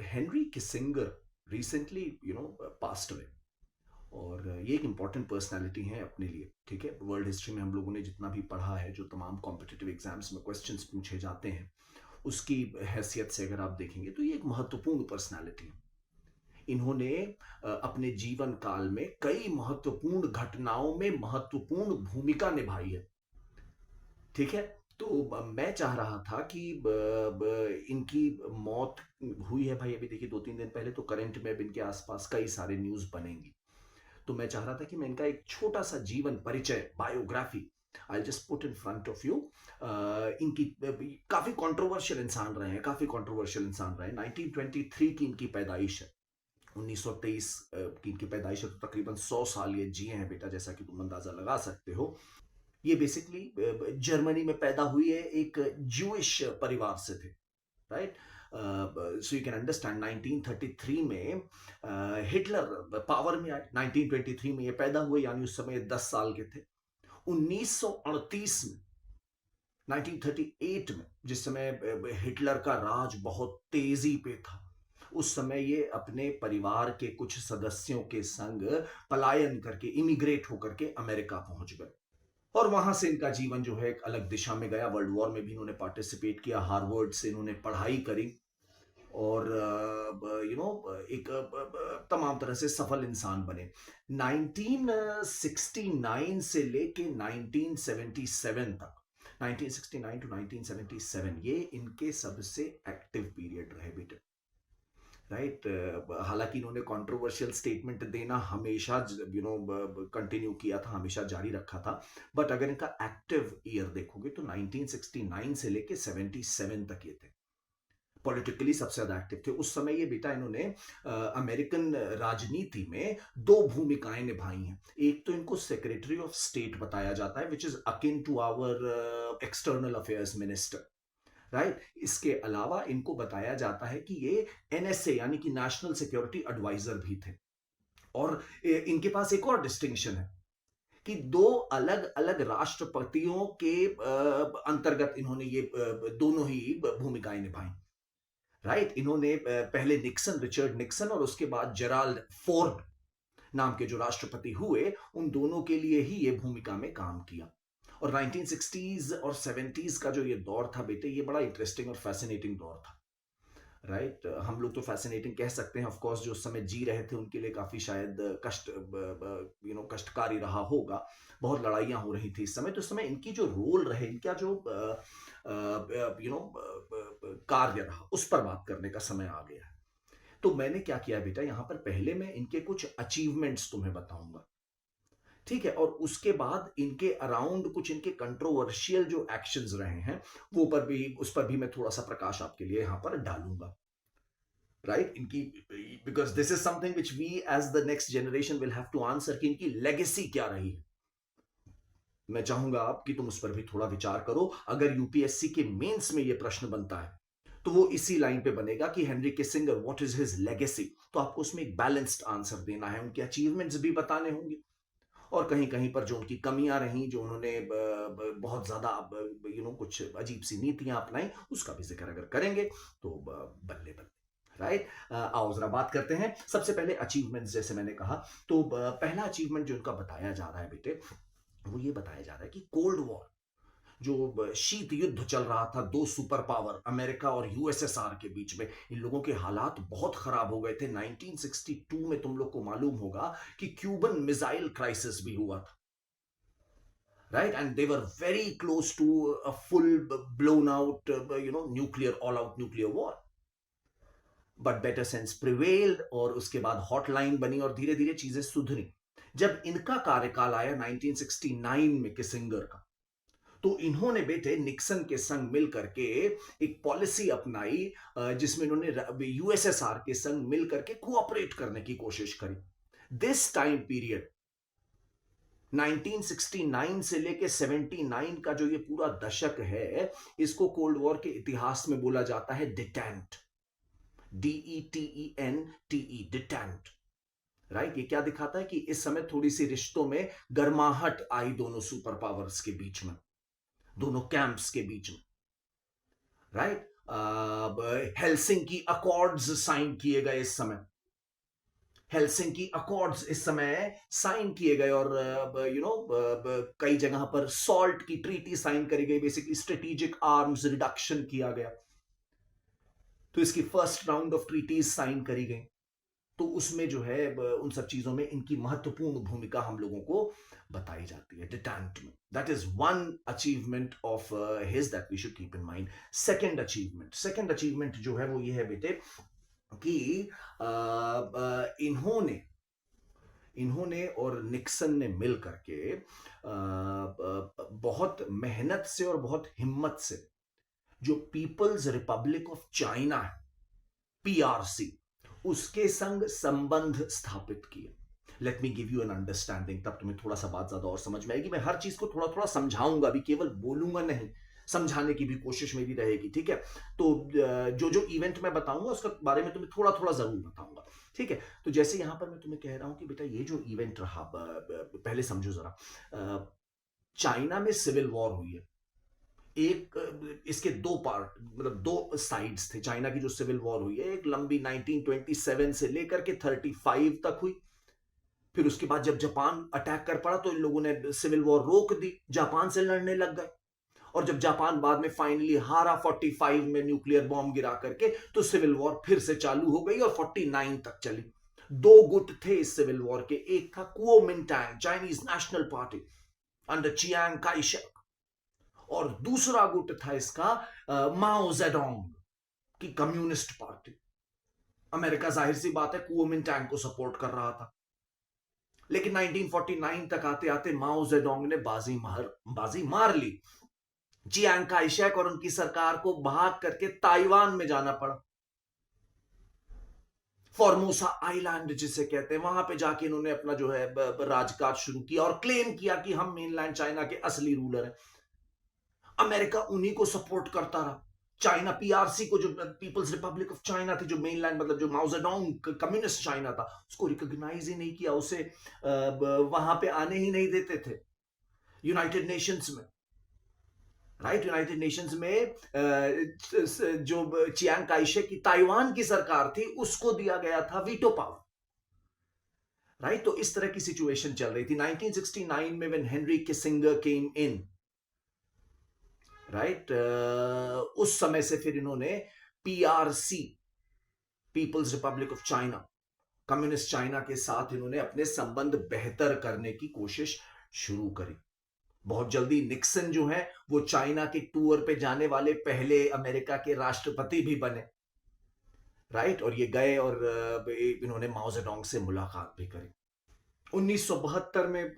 Henry Kissinger recently passed away. और ये एक इम्पॉर्टेंट पर्सनालिटी है अपने लिए, ठीक है। वर्ल्ड हिस्ट्री में हम लोगों ने जितना भी पढ़ा है, जो तमाम कॉम्पिटिटिव एग्जाम्स में क्वेश्चंस पूछे जाते हैं, उसकी हैसियत से अगर आप देखेंगे तो ये एक महत्वपूर्ण पर्सनालिटी है। इन्होंने अपने जीवन काल में कई महत्वपूर्ण घटनाओं में महत्वपूर्ण भूमिका निभाई है, ठीक है। तो मैं चाह रहा था कि इनकी मौत हुई है भाई, अभी देखिए 2-3 दिन पहले, तो करंट में अब इनके आसपास कई सारे न्यूज बनेंगी। तो मैं चाह रहा था कि मैं इनका एक छोटा सा जीवन परिचय, biography, I just put in front of you. इनकी काफी कंट्रोवर्शियल इंसान रहे हैं, काफी कंट्रोवर्शियल इंसान रहे हैं। 1923 की इनकी पैदाइश है, 1923 की इनकी पैदाइश है, तो तकरीबन 100 साल ये जिए हैं बेटा, जैसा कि तुम अंदाजा लगा सकते हो। ये बेसिकली जर्मनी में पैदा हुई है, एक ज्यूइश परिवार से थे, right. So you can understand 1933 में हिटलर पावर में आए। 1923 में ये पैदा हुए, यानी उस समय 10 साल के थे। 1938 में, 1938 में, जिस समय हिटलर का राज बहुत तेजी पे था, उस समय ये अपने परिवार के कुछ सदस्यों के संग पलायन करके, इमिग्रेट होकर के अमेरिका पहुंच गए। और वहां से इनका जीवन जो है एक अलग दिशा में गया। वर्ल्ड वॉर में भी इन्होंने पार्टिसिपेट किया, हार्वर्ड से इन्होंने पढ़ाई करी, और एक तमाम तरह से सफल इंसान बने। 1969 से लेके 1977 तक, 1969 टू 1977, ये इनके सबसे एक्टिव पीरियड रहे बेटे, राइट। हालांकि इन्होंने कंट्रोवर्शियल स्टेटमेंट देना हमेशा कंटिन्यू किया था, हमेशा जारी रखा था। बट अगर इनका एक्टिव ईयर देखोगे तो 1969 से लेके 77 तक ये थे, पॉलिटिकली सबसे ज्यादा एक्टिव थे उस समय ये बेटा। इन्होंने अमेरिकन राजनीति में दो भूमिकाएं निभाई हैं। एक तो इनको सेक्रेटरी ऑफ स्टेट बताया जाता है, which is akin to our external affairs minister, right. इसके अलावा इनको बताया जाता है कि ये एनएसए यानी कि नेशनल सिक्योरिटी एडवाइजर भी थे। और इनके पास एक और डिस्टिंक्शन है कि दो अलग अलग राष्ट्रपतियों के अंतर्गत इन्होंने ये दोनों ही भूमिकाएं निभाई, राइट। इन्होंने पहले निक्सन, रिचर्ड निक्सन, और उसके बाद जेराल्ड फोर्ड नाम के जो राष्ट्रपति हुए, उन दोनों के लिए ही ये भूमिका में काम किया। और 1960s और 70s का जो ये दौर था बेटे, ये बड़ा इंटरेस्टिंग और फैसिनेटिंग दौर था, राइट। हम लोग तो फैसिनेटिंग कह सकते हैं, ऑफ कोर्स जो उस समय जी रहे थे उनके लिए काफी शायद कष्टकारी रहा होगा। बहुत लड़ाइयां हो रही थी इस समय, तो उस समय इनकी जो रोल रहे, इनका जो कार्य रहा, उस पर बात करने का समय आ गया है। तो मैंने क्या किया बेटा, यहां पर पहले मैं इनके कुछ अचीवमेंट्स तुम्हें बताऊंगा, ठीक है। और उसके बाद इनके अराउंड कुछ इनके कंट्रोवर्शियल जो एक्शंस रहे हैं, वो पर भी, उस पर भी मैं थोड़ा सा प्रकाश आपके लिए यहां पर डालूंगा, राइट। इनकी, because this is something which we as the next generation will have to answer, कि इनकी लेगेसी क्या रही है। मैं चाहूंगा आप कि तुम उस पर भी थोड़ा विचार करो। अगर यूपीएससी के मेंस में यह प्रश्न बनता है तो वो इसी लाइन पे बनेगा कि Henry Kissinger, what is his legacy. तो आपको उसमें एक बैलेंस्ड आंसर देना है, उनके अचीवमेंट्स भी बताने होंगे, और कहीं कहीं पर जो उनकी कमियां रहीं, जो उन्होंने बहुत ज्यादा कुछ अजीब सी नीतियां अपनाई, उसका भी जिक्र अगर करेंगे तो बल्ले बल्ले, राइट। आओ जरा बात करते हैं। सबसे पहले अचीवमेंट्स, जैसे मैंने कहा, तो पहला अचीवमेंट जो उनका बताया जा रहा है बेटे, वो ये बताया जा रहा है कि कोल्ड वॉर, जो शीत युद्ध चल रहा था दो सुपर पावर अमेरिका और यूएसएसआर के बीच में, इन लोगों के हालात बहुत खराब हो गए थे। 1962 में तुम लोग को मालूम होगा कि क्यूबन मिसाइल क्राइसिस भी हुआ था, right. And they were very close to a full blown out nuclear, all out nuclear war. But better sense prevailed, और उसके बाद हॉटलाइन बनी और धीरे धीरे चीजें सुधरी। जब इनका कार्यकाल आया 1969 में किसिंगर का, तो इन्होंने बेटे निक्सन के संग मिल करके एक पॉलिसी अपनाई, जिसमें इन्होंने यूएसएसआर के संग मिल करके कोऑपरेट करने की कोशिश करी। दिस टाइम पीरियड 1969 से लेके 79 का जो ये पूरा दशक है, इसको कोल्ड वॉर के इतिहास में बोला जाता है डिटेंट, DETENTE, डिटेंट, राइट। ये क्या दिखाता है कि इस समय थोड़ी सी रिश्तों में गर्माहट आई दोनों सुपर पावर्स के बीच में, दोनों कैंप्स के बीच में, राइट। हेलसिंकी अकॉर्ड्स साइन किए गए इस समय, हेलसिंकी अकॉर्ड्स इस समय साइन किए गए, और कई जगह पर सॉल्ट की ट्रीटी साइन करी गई, बेसिकली स्ट्रेटेजिक आर्म्स रिडक्शन किया गया। तो इसकी first round of treaties sign करी गई। तो उसमें जो है उन सब चीजों में इनकी महत्वपूर्ण भूमिका हम लोगों को बताई जाती है डिटेंट में। That is one achievement of his that we should keep in mind. Second achievement जो है वो ये है बेटे कि इन्होंने और निक्सन ने मिल करके बहुत मेहनत से और बहुत हिम्मत से जो पीपल्स रिपब्लिक ऑफ चाइना है, पीआरसी, उसके संग संबंध स्थापित किए। Let me give you an understanding, तब तुम्हें थोड़ा सा बात ज्यादा और समझ में आएगी। मैं हर चीज को थोड़ा थोड़ा समझाऊंगा, अभी केवल बोलूंगा नहीं, समझाने की भी कोशिश मेरी रहेगी, ठीक है। तो जो जो इवेंट मैं बताऊंगा उसके बारे में तुम्हें थोड़ा थोड़ा जरूर बताऊंगा, ठीक है। तो जैसे यहां पर मैं तुम्हें कह रहा हूं कि बेटा ये जो इवेंट रहा, पहले समझो जरा, चाइना में सिविल वॉर हुई है। एक इसके दो पार्ट, मतलब दो साइड्स थे चाइना की जो सिविल वॉर हुई है। एक लंबी 1927 से लेकर के 35 तक हुई। फिर उसके बाद जब जापान अटैक कर पड़ा तो इन लोगों ने सिविल वॉर रोक दी, जापान से लड़ने लग गए। और जब जापान बाद में फाइनली हारा 45 में न्यूक्लियर बॉम्ब गिरा करके, तो सिविल वॉर फिर से चालू हो गई और 49 तक चली। दो गुट थे इस सिविल वॉर के, एक था Kuomintang Chinese National Party under Chiang Kai Shek, और दूसरा गुट था इसका माओ जेडोंग की कम्युनिस्ट पार्टी। अमेरिका जाहिर सी बात है कुओमिंटांग को सपोर्ट कर रहा था। लेकिन 1949 तक आते आते माओ जेडोंग ने बाजी मार ली। चियांग काई शेक और उनकी सरकार को भाग करके ताइवान में जाना पड़ा। फॉर्मोसा आइलैंड जिसे कहते हैं, वहां पे जाके इन्होंने अपना जो है राजकाज शुरू किया और क्लेम किया कि हम मेनलैंड चाइना के असली रूलर हैं। अमेरिका उन्हीं को सपोर्ट करता रहा। चाइना पीआरसी को, जो पीपल्स रिपब्लिक ऑफ चाइना थी, जो मेनलैंड मतलब जो माओ जेडोंग कम्युनिस्ट चाइना था, उसको रिकॉग्नाइज ही नहीं किया, उसे वहां पे आने ही नहीं देते थे यूनाइटेड नेशंस में। राइट, यूनाइटेड नेशंस में जो चियांग काइशेक की ताइवान की सरकार थी उसको दिया गया था वीटो पावर। राइट, तो इस तरह की सिचुएशन चल रही थी 1969 में when Henry Kissinger came in. Right, उस समय से फिर इन्होंने PRC, People's Republic of China, communist China के साथ इन्होंने अपने संबंध बेहतर करने की कोशिश शुरू करी। बहुत जल्दी निक्सन जो है वो चाइना के टूर पे जाने वाले पहले अमेरिका के राष्ट्रपति भी बने। राइट, और ये गए और इन्होंने माओ जेडोंग से मुलाकात भी करी। 1972 में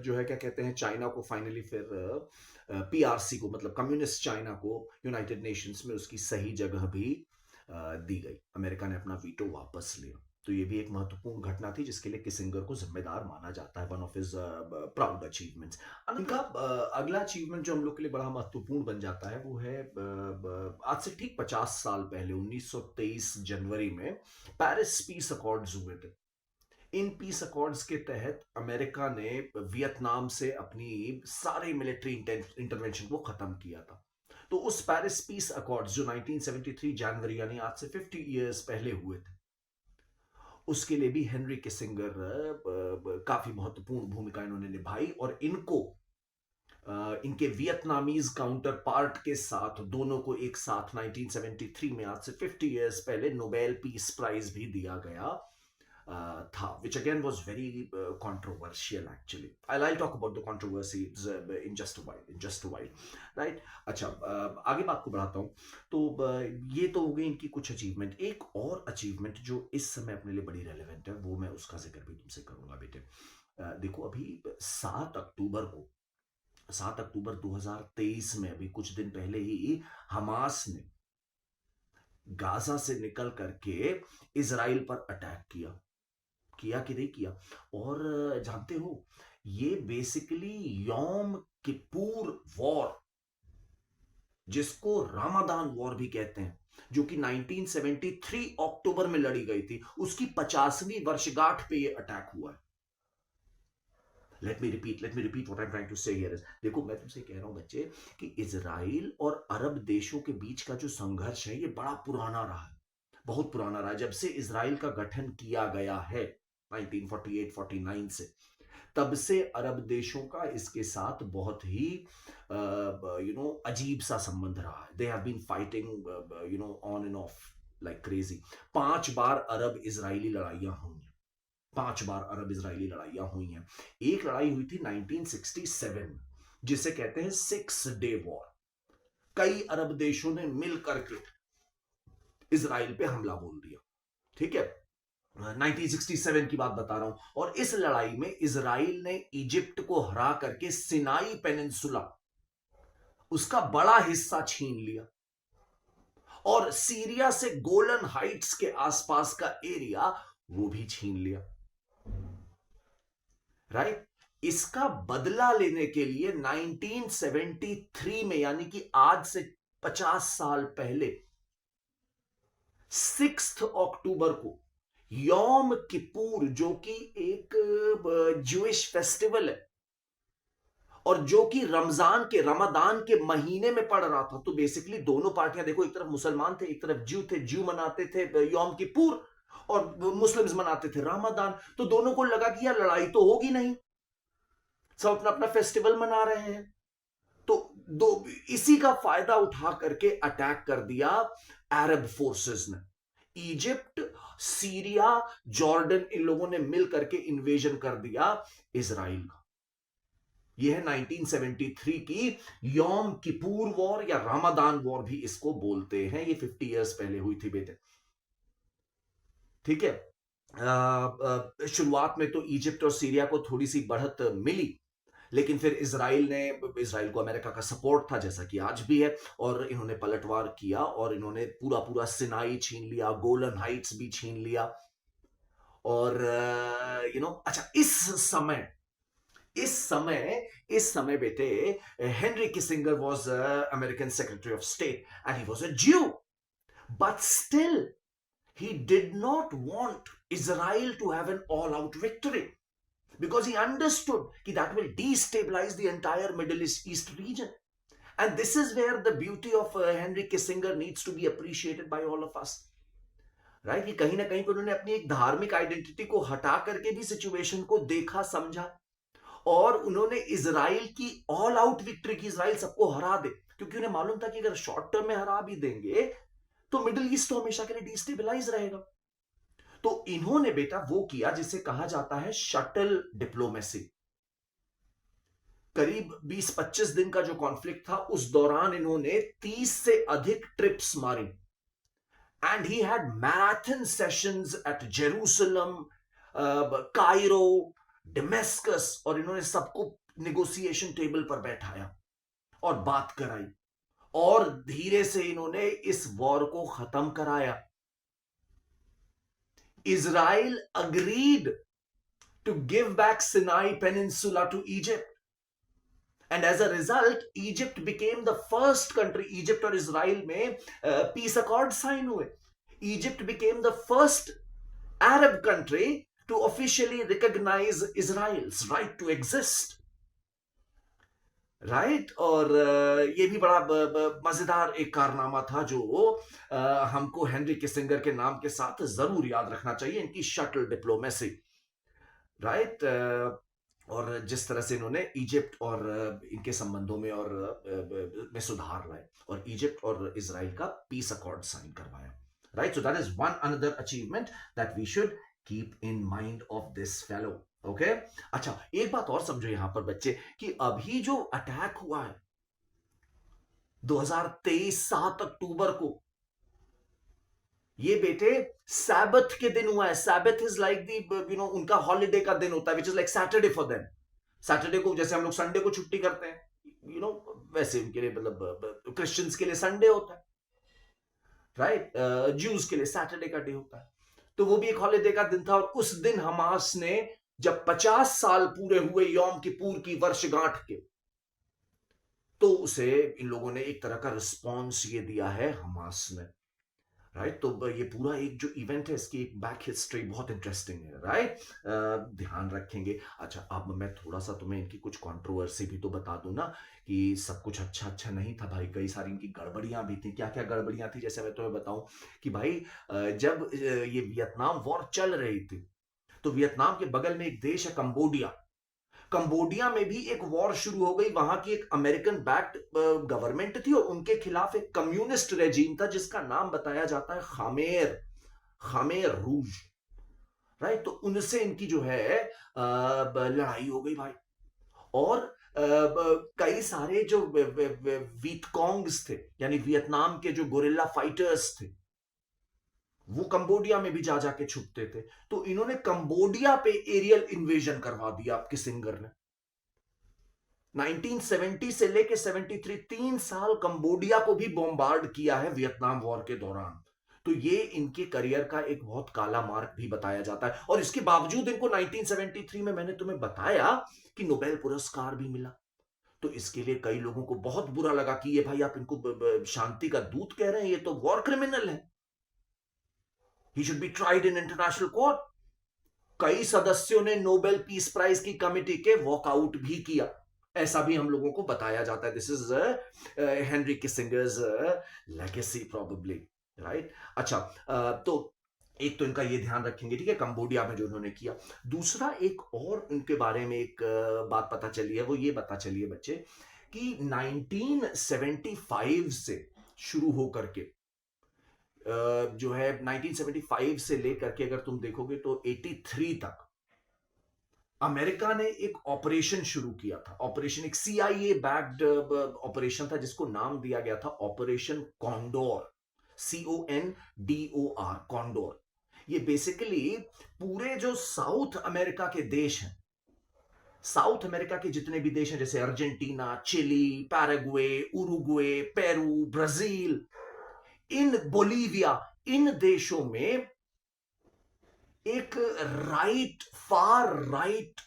जो है क्या कहते हैं, चाइना को फाइनली फिर पीआरसी को, मतलब कम्युनिस्ट चाइना को, यूनाइटेड नेशंस में उसकी सही जगह भी दी गई। अमेरिका ने अपना वीटो वापस लिया। तो ये भी एक महत्वपूर्ण घटना थी जिसके लिए किसिंगर को जिम्मेदार माना जाता है, one of his proud achievements. उनका अगला अचीवमेंट जो हम लोग के लिए बड़ा महत्वपूर्ण बन जाता है वो है आज से ठीक 50 साल पहले 1923 जनवरी में पेरिस पीस अकॉर्ड्स हुए थे। इन पीस अकॉर्ड्स के तहत अमेरिका ने वियतनाम से अपनी सारे मिलिट्री इंटरवेंशन को खत्म किया था। तो उस पेरिस पीस अकॉर्ड्स जो 1973 जनवरी यानी आज से 50 इयर्स पहले हुए थे, उसके लिए भी हेनरी किसिंगर काफी महत्वपूर्ण भूमिका इन्होंने निभाई। और इनको इनके वियतनामीज काउंटर पार्ट के साथ, दोनों को एक साथ 1973 में आज से 50 इयर्स पहले नोबेल पीस प्राइज भी दिया गया था, which again was very controversial actually. I'll talk about the controversies in just a while, right? अच्छा, आगे बात को बढ़ाता हूँ। तो ये तो हो गई इनकी कुछ अचीवमेंट। एक और अचीवमेंट जो इस समय अपने लिए बड़ी रेलेवेंट है, वो मैं उसका जिक्र भी तुमसे करूंगा बेटे। देखो, अभी 7 अक्टूबर 2023 में, अभी कुछ दिन पहले ही हमास ने गाजा से निकल करके इजराइल पर अटैक किया कि नहीं किया। और जानते हो, ये बेसिकली योम किपुर वॉर, जिसको रामादान वॉर भी कहते हैं, जो कि 1973 अक्टूबर में लड़ी गई थी, उसकी 50वीं वर्षगांठ पे ये अटैक हुआ है। Let me repeat what I am trying to say here is, देखो मैं तुमसे कह रहा हूं बच्चे कि इजराइल और अरब देशों के बीच का जो संघर्ष है ये बड़ा पुराना रहा है, बहुत पुराना रहा है। जब से इजराइल का गठन किया गया है 1948-49 से, तब से अरब देशों का इसके साथ बहुत ही अजीब सा संबंध रहा है। They have been fighting on and off like crazy. 5 बार अरब इजरायली लड़ाइयां हुई हैं, 5 बार अरब इजरायली लड़ाइयां हुई हैं। एक लड़ाई हुई थी 1967 में, जिसे कहते हैं 6 डे वॉर। कई अरब देशों ने मिल करके इजराइल पे हमला बोल दिया, ठीक है। 1967 की बात बता रहा हूं। और इस लड़ाई में इजराइल ने इजिप्ट को हरा करके सिनाई पेनिनसुला, उसका बड़ा हिस्सा छीन लिया, और सीरिया से गोलन हाइट्स के आसपास का एरिया वो भी छीन लिया, राइट। इसका बदला लेने के लिए 1973 में, यानी कि आज से 50 साल पहले, 6 अक्टूबर को यौम किपुर, जो कि एक ज्यूइश फेस्टिवल है और जो कि रमदान के महीने में पड़ रहा था, तो बेसिकली दोनों पार्टियां देखो, एक तरफ मुसलमान थे, एक तरफ ज्यू थे। ज्यू मनाते थे यौम किपुर और मुस्लिम्स मनाते थे रमदान। तो दोनों को लगा कि यार लड़ाई तो होगी नहीं, सब अपना अपना फेस्टिवल मना रहे हैं, तो दो इसी का फायदा उठा करके अटैक कर दिया अरब फोर्सेस ने। इजिप्ट, सीरिया, जॉर्डन, इन लोगों ने मिल करके इन्वेजन कर दिया इजराइल का। यह है 1973 की यौम किपुर वॉर, या रमदान वॉर भी इसको बोलते हैं। ये 50 इयर्स पहले हुई थी बेटे, ठीक है। शुरुआत में तो इजिप्ट और सीरिया को थोड़ी सी बढ़त मिली, लेकिन फिर इजराइल को अमेरिका का सपोर्ट था, जैसा कि आज भी है, और इन्होंने पलटवार किया और इन्होंने पूरा पूरा सिनाई छीन लिया, गोलन हाइट्स भी छीन लिया। और अच्छा, इस समय बेटे, Henry Kissinger was American secretary of state and he was a Jew, but still he did not want Israel to have an all-out victory, because he understood that will destabilize the entire Middle East region. And this is where the beauty of Henry Kissinger needs to be appreciated by all of us, right? कि कहीं ना कहीं पर उन्होंने अपनी एक धार्मिक identity को हटा करके भी सिचुएशन को देखा, समझा, और उन्होंने इजराइल की ऑल आउट विक्ट्री की, इजराइल सबको हरा दे, क्योंकि उन्हें मालूम था कि अगर शॉर्ट टर्म में हरा भी देंगे तो मिडिल ईस्ट तो हमेशा के लिए डिस्टेबलाइज रहेगा। तो इन्होंने बेटा वो किया जिसे कहा जाता है शटल डिप्लोमेसी। करीब 20-25 दिन का जो कॉन्फ्लिक्ट था, उस दौरान इन्होंने 30 से अधिक ट्रिप्स मारी, and he had marathon sessions at Jerusalem, Cairo, Damascus, और इन्होंने सबको नेगोशिएशन टेबल पर बैठाया और बात कराई, और धीरे से इन्होंने इस वॉर को खत्म कराया। Israel agreed to give back Sinai peninsula to Egypt, and as a result Egypt became the first country, Egypt और इजराइल में पीस अकॉर्ड साइन हुए। Egypt became the first Arab country to officially recognise Israel's right to exist, right. और ये भी बड़ा मजेदार एक कारनामा था, जो हमको हेनरी किसिंगर के नाम के साथ जरूर याद रखना चाहिए, इनकी शटल डिप्लोमेसी, राइट। और जिस तरह से इन्होंने इजिप्ट और इनके संबंधों में और में सुधार लाए, और इजिप्ट और इजराइल का पीस अकॉर्ड साइन करवाया, right. So that is one another achievement that we should keep in mind of this fellow, okay. अच्छा, एक बात और समझो यहां पर बच्चे, कि अभी जो अटैक हुआ है 2023 7 अक्टूबर को, ये बेटे सैबथ के दिन हुआ है। सैबथ इज लाइक दी उनका हॉलिडे का दिन होता है, which is like Saturday for them. Saturday को जैसे हम लोग संडे को छुट्टी करते हैं, वैसे उनके लिए, मतलब क्रिश्चियंस के लिए संडे होता है, राइट। ज्यूज के लिए सैटरडे का डे होता है, तो वो भी एक हॉलिडे का दिन था। और उस दिन हमास ने, जब 50 साल पूरे हुए यौम किपुर की वर्षगांठ के, तो उसे इन लोगों ने एक तरह का रिस्पॉन्स ये दिया है हमास ने, राइट। तो ये पूरा एक जो इवेंट है इसकी एक बैक हिस्ट्री बहुत इंटरेस्टिंग है, राइट। ध्यान रखेंगे। अच्छा, अब मैं थोड़ा सा तुम्हें इनकी कुछ कंट्रोवर्सी भी तो बता दूं ना, कि सब कुछ अच्छा अच्छा नहीं था भाई, कई सारी इनकी गड़बड़ियां भी थी। क्या क्या गड़बड़ियां थी, जैसे मैं तुम्हें बताऊं कि भाई जब ये वियतनाम वॉर चल रही थी, तो वियतनाम के बगल में एक देश है कंबोडिया। कंबोडिया में भी एक वॉर शुरू हो गई। वहां की एक अमेरिकन बैक्ड गवर्नमेंट थी और उनके खिलाफ एक कम्युनिस्ट रेजीम था जिसका नाम बताया जाता है खामेर, खामेर रूज, राइट। तो उनसे इनकी जो है लड़ाई हो गई भाई। और कई सारे जो वीटकॉन्ग्स थे, यानी वियतनाम के जो गोरिल्ला फाइटर्स थे, वो कंबोडिया में भी जा जाके छुपते थे। तो इन्होंने कंबोडिया पे एरियल इन्वेजन करवा दिया आपके सिंगर ने। 1970 से लेके 73, 3 साल कंबोडिया को भी बॉम्बार्ड किया है वियतनाम वॉर के दौरान। तो ये इनके करियर का एक बहुत काला मार्क भी बताया जाता है। और इसके बावजूद इनको 1973 में, मैंने तुम्हें बताया, कि नोबेल पुरस्कार भी मिला। तो इसके लिए कई लोगों को बहुत बुरा लगा कि ये भाई आप इनको शांति का दूत कह रहे हैं, ये तो वॉर क्रिमिनल है, he should be tried in international court. कई सदस्यों ने नोबेल पीस प्राइज की कमिटी के वॉकआउट भी किया, ऐसा भी हम लोगों को बताया जाता है। This is Henry Kissinger's legacy probably, right. अच्छा, तो एक तो इनका ये ध्यान रखेंगे, ठीक है, कंबोडिया में जो उन्होंने किया। दूसरा, एक और इनके बारे में एक बात पता चली है, वो ये पता चली है बच्चे, कि 1975 से शुरू होकर के जो है 1975 से लेकर के अगर तुम देखोगे तो 83 तक अमेरिका ने एक ऑपरेशन शुरू किया था। ऑपरेशन एक CIA बैक्ड ऑपरेशन था जिसको नाम दिया गया था ऑपरेशन कॉन्डोर, CONDOR, कॉन्डोर। ये बेसिकली पूरे जो साउथ अमेरिका के देश हैं, साउथ अमेरिका के जितने भी देश हैं, जैसे Argentina, Chile, Paraguay, Uruguay, Peru, Brazil, इन बोलीविया, इन देशों में एक राइट, फार राइट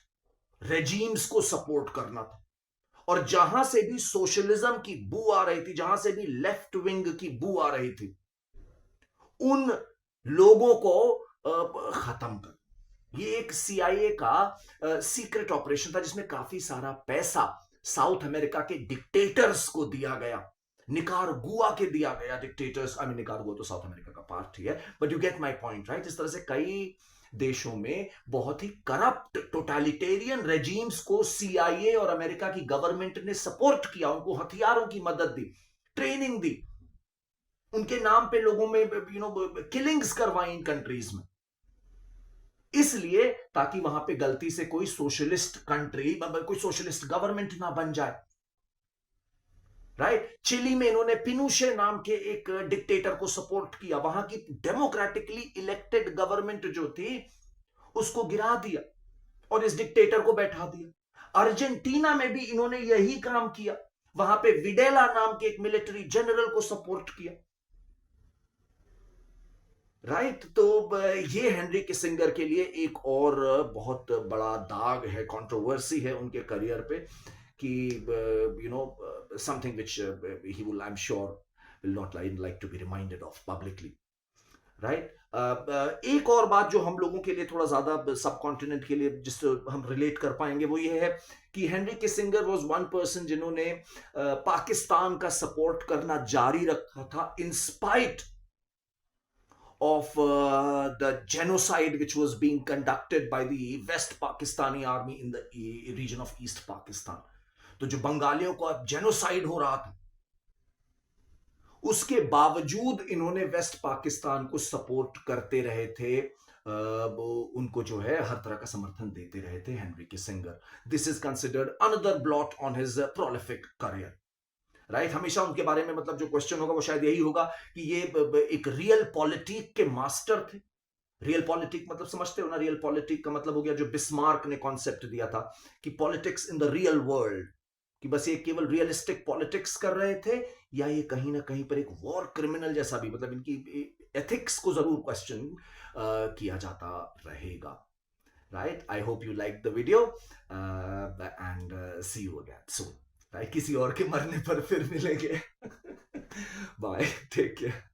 रेजीम्स को सपोर्ट करना था। और जहां से भी सोशलिज्म की बू आ रही थी, जहां से भी लेफ्ट विंग की बू आ रही थी, उन लोगों को खत्म कर। ये एक CIA का सीक्रेट ऑपरेशन था जिसमें काफी सारा पैसा साउथ अमेरिका के डिक्टेटर्स को दिया गया, निकारागुआ के दिया गया डिक्टेटर्स। आई मीन, निकारागुआ तो साउथ अमेरिका का पार्ट ही है, but you get my point, right. इस तरह से कई देशों में बहुत ही करप्ट टोटलिटेरियन रेजीम्स को CIA और अमेरिका की गवर्नमेंट ने सपोर्ट किया, उनको हथियारों की मदद दी, ट्रेनिंग दी, उनके नाम पे लोगों में किलिंग्स करवाई इन कंट्रीज में, इसलिए ताकि वहां पे गलती से कोई सोशलिस्ट कंट्री, कोई सोशलिस्ट गवर्नमेंट ना बन जाए, राइट। चिली में इन्होंने पिनोशे नाम के एक डिक्टेटर को सपोर्ट किया, वहां की डेमोक्रेटिकली इलेक्टेड गवर्नमेंट जो थी उसको गिरा दिया और इस डिक्टेटर को बैठा दिया। अर्जेंटीना में भी इन्होंने यही काम किया, वहां पे विडेला नाम के एक मिलिट्री जनरल को सपोर्ट किया, राइट। तो ये हेनरी किसिंगर के लिए एक और बहुत बड़ा दाग है, कंट्रोवर्सी है उनके करियर पे, कि something which he will, I am sure, will not like to be reminded of publicly, right. एक और बात जो हम लोगों के लिए थोड़ा ज्यादा सब कॉन्टिनेंट के लिए जिससे हम रिलेट कर पाएंगे वो ये है कि Henry Kissinger was one person जिन्होंने पाकिस्तान का सपोर्ट करना जारी रखा था in spite of the genocide which was being conducted by the West Pakistani army in the region of East Pakistan. तो जो बंगालियों को अब जेनोसाइड हो रहा था, उसके बावजूद इन्होंने वेस्ट पाकिस्तान को सपोर्ट करते रहे थे, उनको जो है हर तरह का समर्थन देते रहे थे Henry Kissinger. This is considered another blot on his prolific career, right. हमेशा उनके बारे में मतलब जो क्वेश्चन होगा वो शायद यही होगा कि ये एक रियल पॉलिटिक के मास्टर थे। रियल पॉलिटिक मतलब समझते हो ना, रियल पॉलिटिक का मतलब हो गया जो बिस्मार्क ने कॉन्सेप्ट दिया था कि politics in the real world, कि बस ये केवल रियलिस्टिक पॉलिटिक्स कर रहे थे, या ये कहीं ना कहीं पर एक वॉर क्रिमिनल जैसा भी, मतलब इनकी एथिक्स को जरूर क्वेश्चन किया जाता रहेगा, right. I hope you like the video and see you again soon, right. किसी और के मरने पर फिर मिलेंगे। Bye, take care.